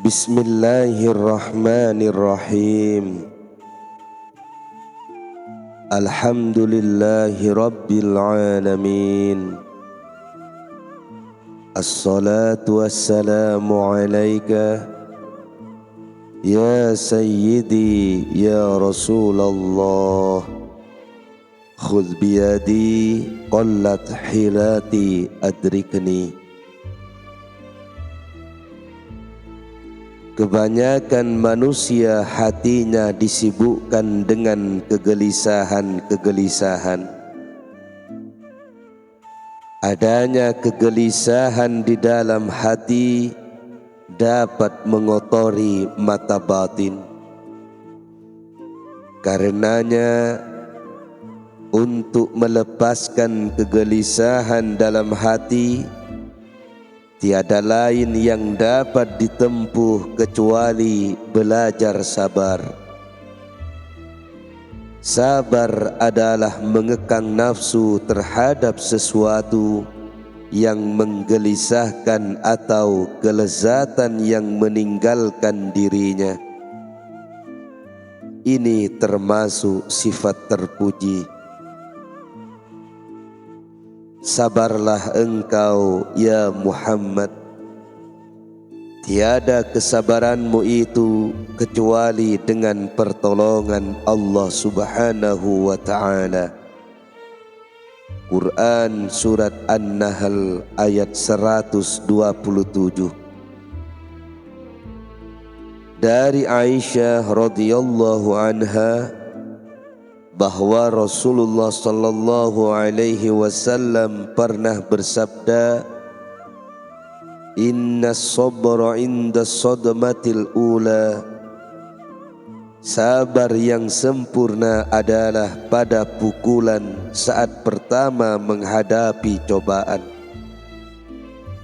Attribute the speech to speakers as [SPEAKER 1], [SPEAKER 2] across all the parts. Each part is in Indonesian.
[SPEAKER 1] Bismillahirrahmanirrahim. Alhamdulillahi rabbil alamin. Assalatu wassalamu alaika ya sayyidi ya Rasulullah. Khudh biyadi qallat hilati adrikni. Kebanyakan manusia hatinya disibukkan dengan kegelisahan-kegelisahan. Adanya kegelisahan di dalam hati dapat mengotori mata batin. Karenanya, untuk melepaskan kegelisahan dalam hati, tiada lain yang dapat ditempuh kecuali belajar sabar. Sabar adalah mengekang nafsu terhadap sesuatu yang menggelisahkan atau kelezatan yang meninggalkan dirinya. Ini termasuk sifat terpuji. Sabarlah engkau ya Muhammad. Tiada kesabaranmu itu kecuali dengan pertolongan Allah Subhanahu wa ta'ala. Quran Surat An-Nahl ayat 127. Dari Aisyah radhiyallahu anha bahwa Rasulullah sallallahu alaihi wasallam pernah bersabda, "Inna sabra inda sadmatil ula." Sabar yang sempurna adalah pada pukulan saat pertama menghadapi cobaan.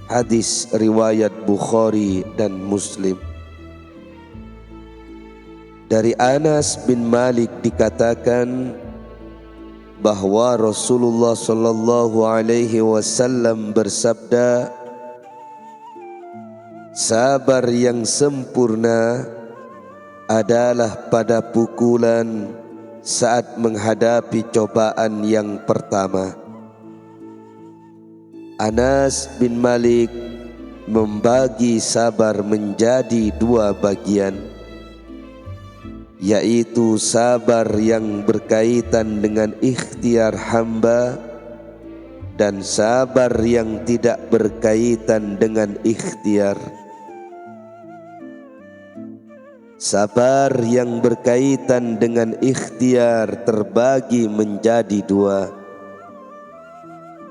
[SPEAKER 1] Hadis riwayat Bukhari dan Muslim. Dari Anas bin Malik dikatakan bahwa Rasulullah sallallahu alaihi wasallam bersabda, sabar yang sempurna adalah pada pukulan saat menghadapi cobaan yang pertama. Anas bin Malik membagi sabar menjadi dua bagian, yaitu sabar yang berkaitan dengan ikhtiar hamba dan sabar yang tidak berkaitan dengan ikhtiar. Sabar yang berkaitan dengan ikhtiar terbagi menjadi dua,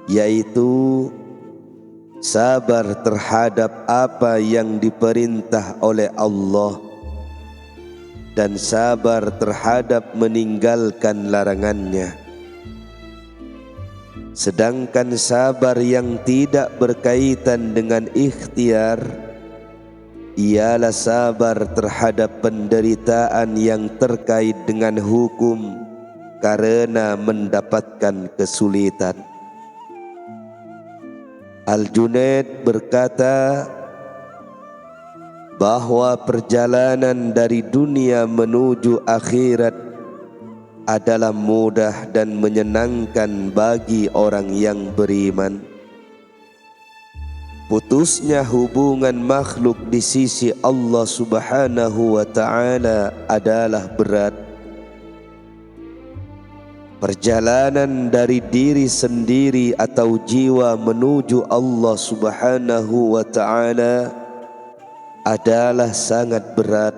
[SPEAKER 1] yaitu sabar terhadap apa yang diperintah oleh Allah dan sabar terhadap meninggalkan larangannya. Sedangkan sabar yang tidak berkaitan dengan ikhtiar ialah sabar terhadap penderitaan yang terkait dengan hukum karena mendapatkan kesulitan. Al-Junaid berkata bahwa perjalanan dari dunia menuju akhirat adalah mudah dan menyenangkan bagi orang yang beriman. Putusnya hubungan makhluk di sisi Allah Subhanahu wa ta'ala adalah berat. Perjalanan dari diri sendiri atau jiwa menuju Allah Subhanahu wa ta'ala adalah sangat berat,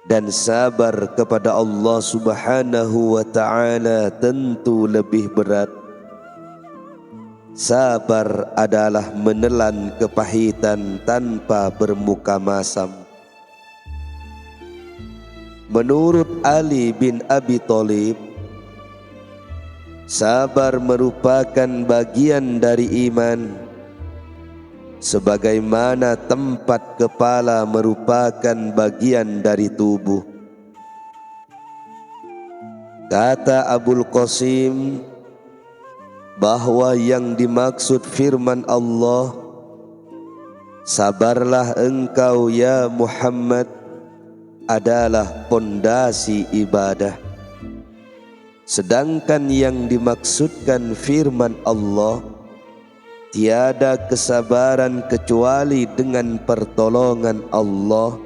[SPEAKER 1] dan sabar kepada Allah Subhanahu wa ta'ala tentu lebih berat. Sabar adalah menelan kepahitan tanpa bermuka masam. Menurut Ali bin Abi Thalib, sabar merupakan bagian dari iman, sebagaimana tempat kepala merupakan bagian dari tubuh. Kata Abul Qasim bahwa yang dimaksud firman Allah, Sabarlah engkau ya Muhammad adalah pondasi ibadah. Sedangkan yang dimaksudkan firman Allah, tiada kesabaran kecuali dengan pertolongan Allah,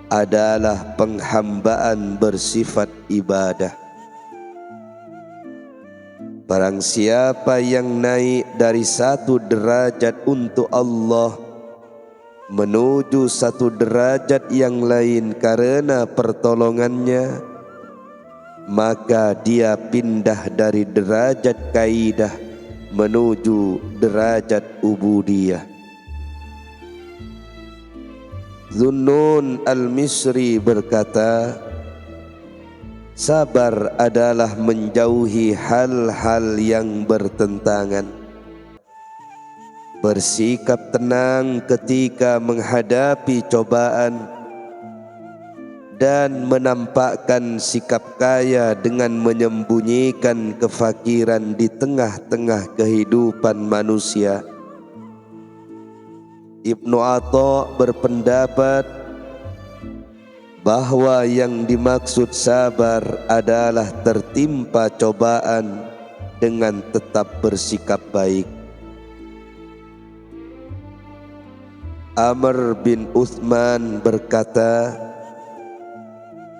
[SPEAKER 1] adalah penghambaan bersifat ibadah. Barang siapa yang naik dari satu derajat untuk Allah menuju satu derajat yang lain karena pertolongannya, maka dia pindah dari derajat kaidah menuju derajat ubudiyah. Zunnun al-Misri berkata, sabar adalah menjauhi hal-hal yang bertentangan, bersikap tenang ketika menghadapi cobaan, dan menampakkan sikap kaya dengan menyembunyikan kefakiran di tengah-tengah kehidupan manusia. Ibnu Atha berpendapat bahwa yang dimaksud sabar adalah tertimpa cobaan dengan tetap bersikap baik. Amr bin Uthman berkata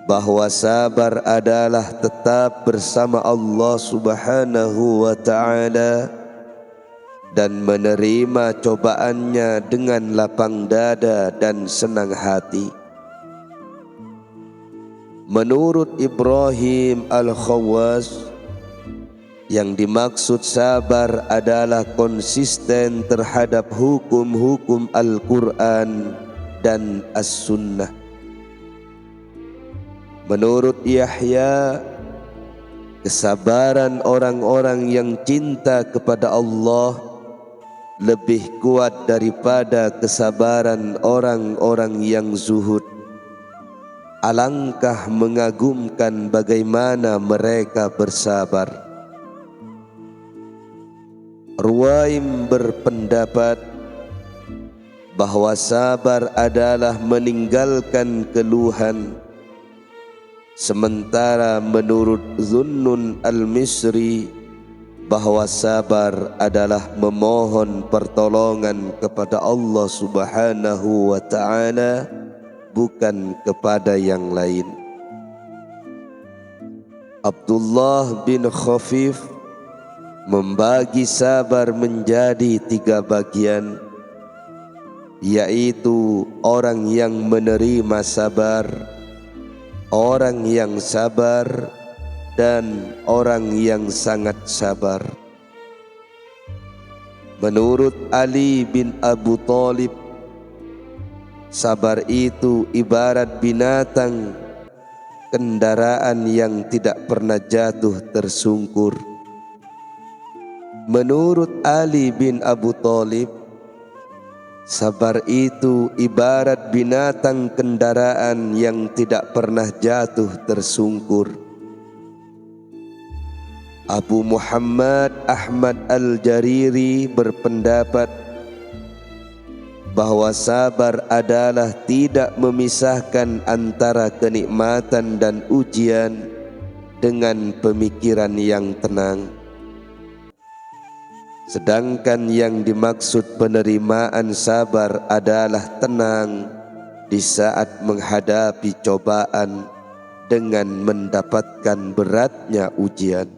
[SPEAKER 1] bahwa sabar adalah tetap bersama Allah Subhanahu wa ta'ala dan menerima cobaannya dengan lapang dada dan senang hati. Menurut Ibrahim Al-Khawwas, yang dimaksud sabar adalah konsisten terhadap hukum-hukum Al-Quran dan As-Sunnah. Menurut Yahya, kesabaran orang-orang yang cinta kepada Allah lebih kuat daripada kesabaran orang-orang yang zuhud. Alangkah mengagumkan bagaimana mereka bersabar. Ruwaim berpendapat bahwa sabar adalah meninggalkan keluhan, sementara menurut Zunnun al-Misri bahwa sabar adalah memohon pertolongan kepada Allah Subhanahu wa ta'ala, bukan kepada yang lain. Abdullah bin Khafif membagi sabar menjadi 3 bagian, yaitu orang yang menerima sabar, orang yang sabar, dan orang yang sangat sabar. Menurut Ali bin Abu Thalib, sabar itu ibarat binatang kendaraan yang tidak pernah jatuh tersungkur. Menurut Ali bin Abu Thalib, sabar itu ibarat binatang kendaraan yang tidak pernah jatuh tersungkur. Abu Muhammad Ahmad Al-Jariri berpendapat bahwa sabar adalah tidak memisahkan antara kenikmatan dan ujian dengan pemikiran yang tenang. Sedangkan yang dimaksud penerimaan sabar adalah tenang di saat menghadapi cobaan dengan mendapatkan beratnya ujian.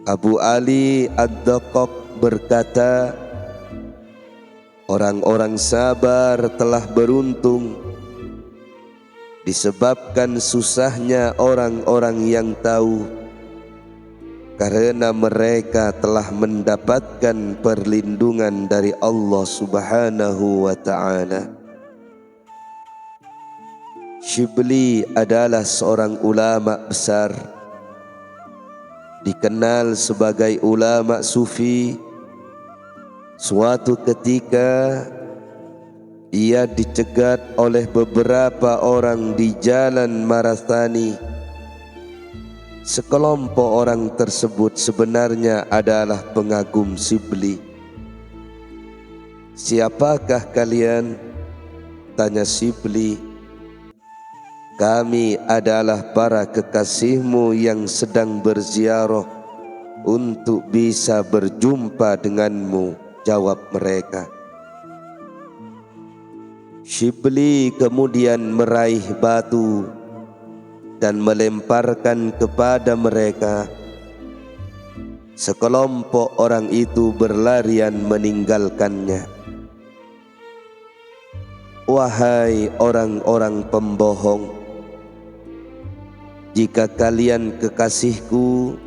[SPEAKER 1] Abu Ali Ad-Daqaq berkata, orang-orang sabar telah beruntung disebabkan susahnya orang-orang yang tahu, karena mereka telah mendapatkan perlindungan dari Allah Subhanahu wa ta'ala. Shibli adalah seorang ulama besar, dikenal sebagai ulama sufi. Suatu ketika ia dicegat oleh beberapa orang di jalan Marathani. Sekelompok orang tersebut sebenarnya adalah pengagum Shibli. "Siapakah kalian?" tanya Shibli. "Kami adalah para kekasihmu yang sedang berziarah untuk bisa berjumpa denganmu," jawab mereka. Shibli kemudian meraih batu dan melemparkan kepada mereka. Sekelompok orang itu berlarian meninggalkannya. "Wahai orang-orang pembohong, jika kalian kekasihku,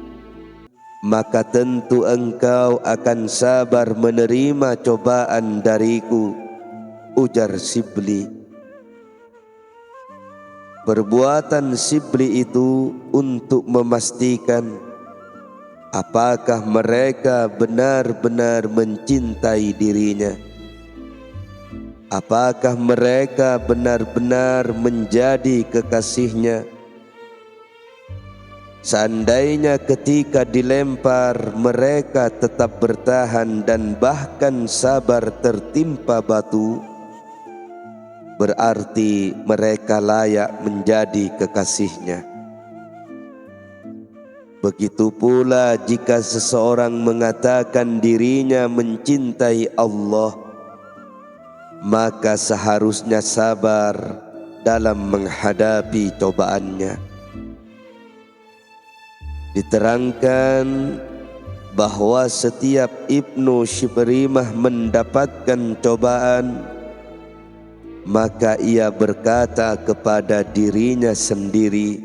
[SPEAKER 1] maka tentu engkau akan sabar menerima cobaan dariku," ujar Shibli. Perbuatan Shibli itu untuk memastikan apakah mereka benar-benar mencintai dirinya, apakah mereka benar-benar menjadi kekasihnya. Seandainya ketika dilempar mereka tetap bertahan dan bahkan sabar tertimpa batu, berarti mereka layak menjadi kekasihnya. Begitu pula jika seseorang mengatakan dirinya mencintai Allah, maka seharusnya sabar dalam menghadapi cobaannya. Diterangkan bahwa setiap Ibnu Shibrimah mendapatkan cobaan, maka ia berkata kepada dirinya sendiri,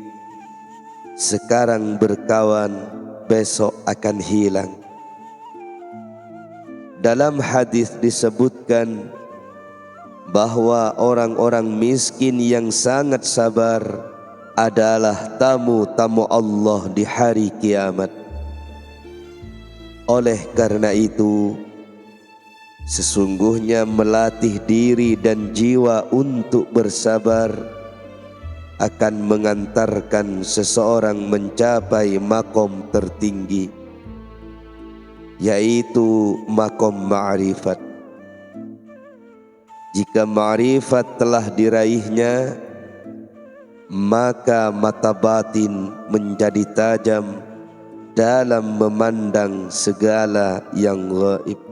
[SPEAKER 1] "Sekarang berkawan, besok akan hilang." Dalam hadis disebutkan bahwa orang-orang miskin yang sangat sabar adalah tamu-tamu Allah di hari kiamat. Oleh karena itu, sesungguhnya melatih diri dan jiwa untuk bersabar akan mengantarkan seseorang mencapai makom tertinggi, yaitu makom ma'rifat. Jika ma'rifat telah diraihnya, maka mata batin menjadi tajam dalam memandang segala yang gaib.